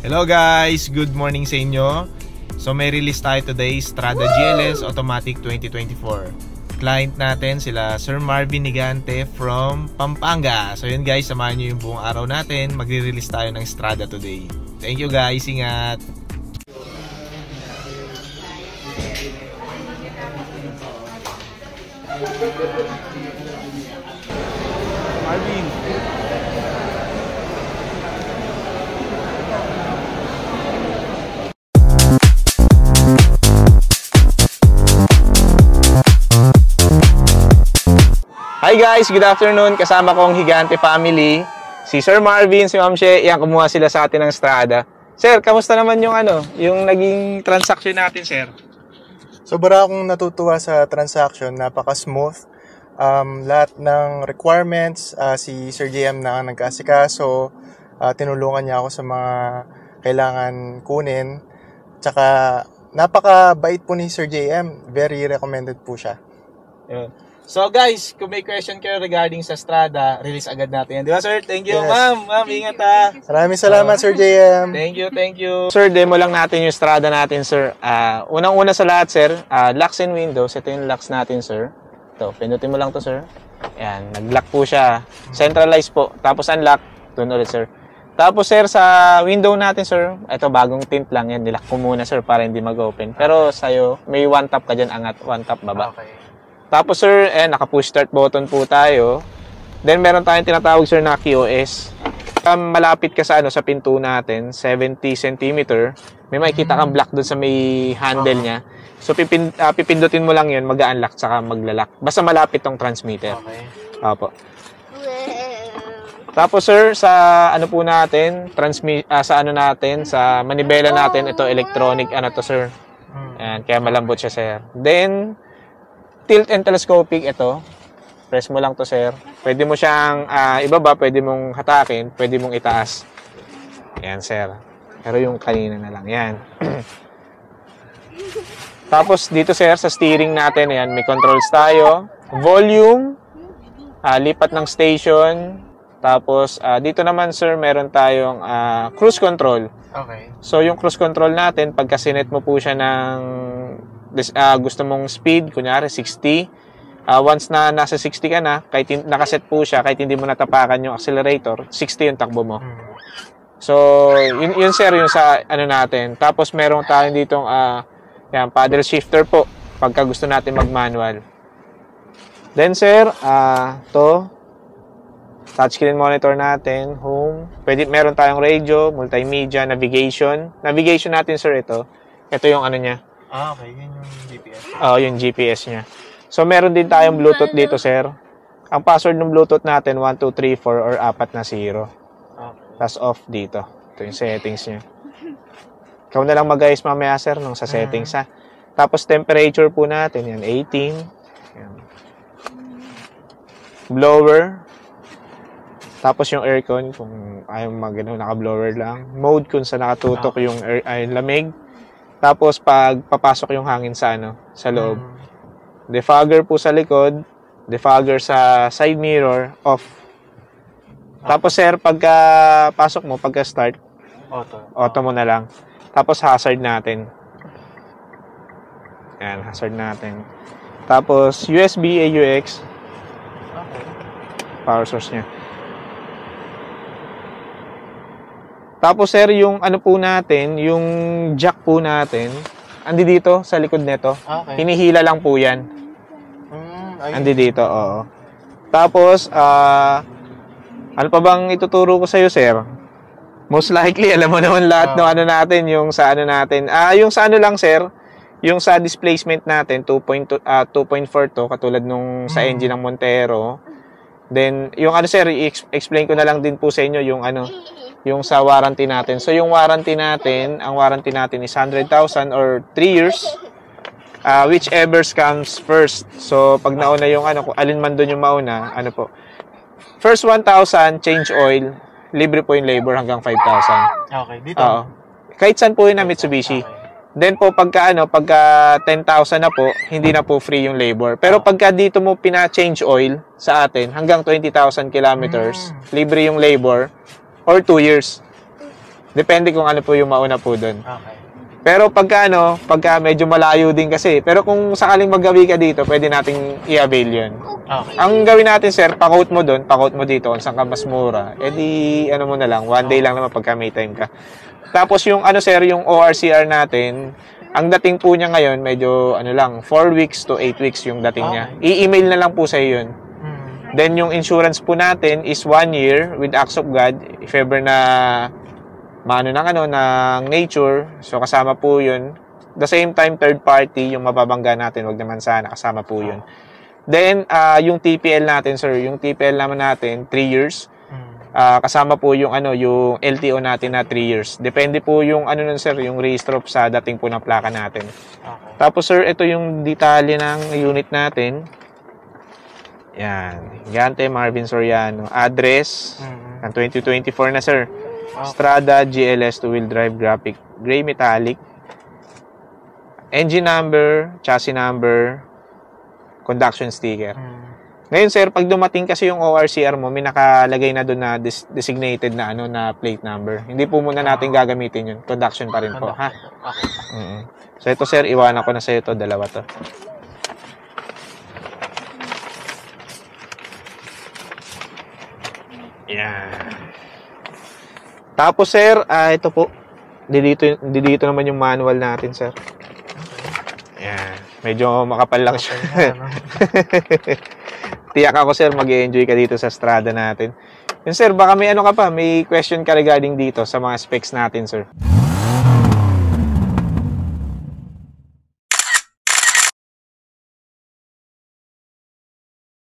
Hello guys! Good morning sa inyo. So may release tayo today, Strada GLS Automatic 2024. Client natin sila Sir Marvin Nigante from Pampanga. So yun guys, samahan nyo yung buong araw natin. Magre-release tayo ng Strada today. Thank you guys, ingat! Marvin! Hi guys, good afternoon. Kasama kong Higante family, si Sir Marvin, si Ma'am She. Yan, kumuha sila sa atin ng Strada. Sir, kamusta naman yung naging transaction natin, sir? Sobra akong natutuwa sa transaction, napaka-smooth. Lahat ng requirements, si Sir JM na nag-asikaso, tinulungan niya ako sa mga kailangan kunin. Tsaka napaka-bait po ni Sir JM, very recommended po siya. Yun. So guys, kung may question kayo regarding sa Strada, release agad natin yan. Di ba sir? Thank you, Yes. Ma'am, ingat ha. Maraming salamat, Sir JM. Thank you. Sir, demo lang natin yung Strada natin, sir. Unang-una sa lahat, sir, locks and windows. Ito yung locks natin, sir. Ito, pindutin mo lang to, sir. Ayan, nag-lock po siya. Centralized po. Tapos unlock. Doon ulit, sir. Tapos, sir, sa window natin, sir, ito, bagong tint lang yan. Nilock ko muna, sir, para hindi mag-open. Pero sa'yo, may one tap ka dyan, angat. One tap, baba. Okay. Tapos sir, naka-push start button po tayo. Then meron tayong tinatawag sir na QoS. Malapit ka sa sa pinto natin, 70 cm. May makikita kang block doon sa may handle niya. So pipindutin mo lang 'yun, mag-unlock saka maglalak. Basta malapit tong transmitter. Okay. Opo. Tapos sir, sa po natin, sa manibela natin, ito electronic to sir. Ayan, kaya malambot siya sir. Then tilt and telescopic, ito. Press mo lang to, sir. Pwede mo siyang ibaba, pwede mong hatakin, pwede mong itaas. Yan, sir. Pero yung kanina na lang. Yan. Tapos, dito, sir, sa steering natin, yan, may controls tayo. Volume, lipat ng station. Tapos, dito naman, sir, meron tayong cruise control. Okay. So, yung cruise control natin, pagka sinet mo po siya ng gusto mong speed, kunyari 60, once na nasa 60 ka na, kahit nakaset po siya, kahit hindi mo natapakan yung accelerator, 60 yung takbo mo. So, yun sir, yung sa natin. Tapos meron tayong ditong yan, paddle shifter po pagka gusto natin mag-manual. Then sir, to touchscreen monitor natin, home. Meron tayong radio, multimedia, navigation. Navigation natin sir, ito yung niya. Okay. Yun yung GPS. Yung GPS niya. So, meron din tayong Bluetooth dito, sir. Ang password ng Bluetooth natin, 1, 2, 3, 4, or 4 na 0. Okay. Tapos off dito. Ito yung settings niya. Ikaw na lang mag-ayos mamaya, sir, nung sa settings, ha. Tapos, temperature po natin, yan, 18. Yan. Blower. Tapos, yung aircon, kung ayaw naka-blower lang. Mode, kung sa nakatutok yung lamig. Tapos pag papasok yung hangin sa sa loob. Defogger po sa likod, defogger sa side mirror, off. Tapos sir, pagka pasok mo, pagka start, auto mo na lang. Tapos hazard natin. Yan, hazard natin. Tapos USB AUX. Okay. Power source niya. Tapos sir, yung po natin, yung jack po natin, andi dito sa likod nito. Okay. Hinihila lang po yan. Andi dito, oo. Tapos, ano pa bang ituturo ko sa'yo, sir? Most likely, alam mo naman lahat ng natin, yung sa natin. Yung sa lang, sir, yung sa displacement natin, 2.4 to, katulad nung sa engine ng Montero. Then, yung sir, i-explain ko na lang din po sa inyo yung yung sa warranty natin. So, yung warranty natin, ang warranty natin is 100,000 or 3 years. Whichever comes first. So, pag nauna yung kung alin man doon yung mauna, po. First 1,000, change oil. Libre po yung labor hanggang 5,000. Okay, dito? Oo. Kahit saan po yun na Mitsubishi. Okay. Then po, pagka 10,000 na po, hindi na po free yung labor. Pero pagka dito mo pina-change oil sa atin, hanggang 20,000 kilometers, libre yung labor. Or 2 years. Depende kung ano po yung mauna po doon. Okay. Pero pagka medyo malayo din kasi. Pero kung sakaling maggawi ka dito, pwede nating i-avail yun. Okay. Ang gawin natin, sir, pa-quote mo doon, pa-quote mo dito kung saan ka mas mura. Eh di, ano mo na lang, one day lang naman pagka may time ka. Tapos yung sir, yung ORCR natin, ang dating po niya ngayon, medyo, 4 weeks to 8 weeks yung dating niya. I-email na lang po sa yun. Then, yung insurance po natin is 1 year with acts of God. If ever na ng nature, so kasama po yun. The same time, third party, yung mababangga natin, wag naman sana, kasama po yun. Then, yung TPL natin, sir, yung TPL naman natin, 3 years. Kasama po yung yung LTO natin na 3 years. Depende po yung nun, sir, yung register sa dating po ng plaka natin. Okay. Tapos, sir, ito yung detalye ng unit natin. Yan. Gante Marvin Soriano. Address, ng 2024 na, sir. Strada GLS 2-wheel drive graphic gray metallic. Engine number, chassis number, conduction sticker. Ngayon, sir, pag dumating kasi yung ORCR mo, may nakalagay na doon na designated na na plate number. Hindi po muna natin gagamitin yun. Conduction pa rin po, ha? Okay. So ito, sir, iwanan ko na sa ito, dalawa to. Yan. Tapos, sir, ito po. Dito naman yung manual natin, sir. Yan. Medyo makapal lang siya. Tiyak ako, sir, mag-i-enjoy ka dito sa Strada natin. Yun, sir, baka may ka pa, may question ka regarding dito sa mga specs natin, sir.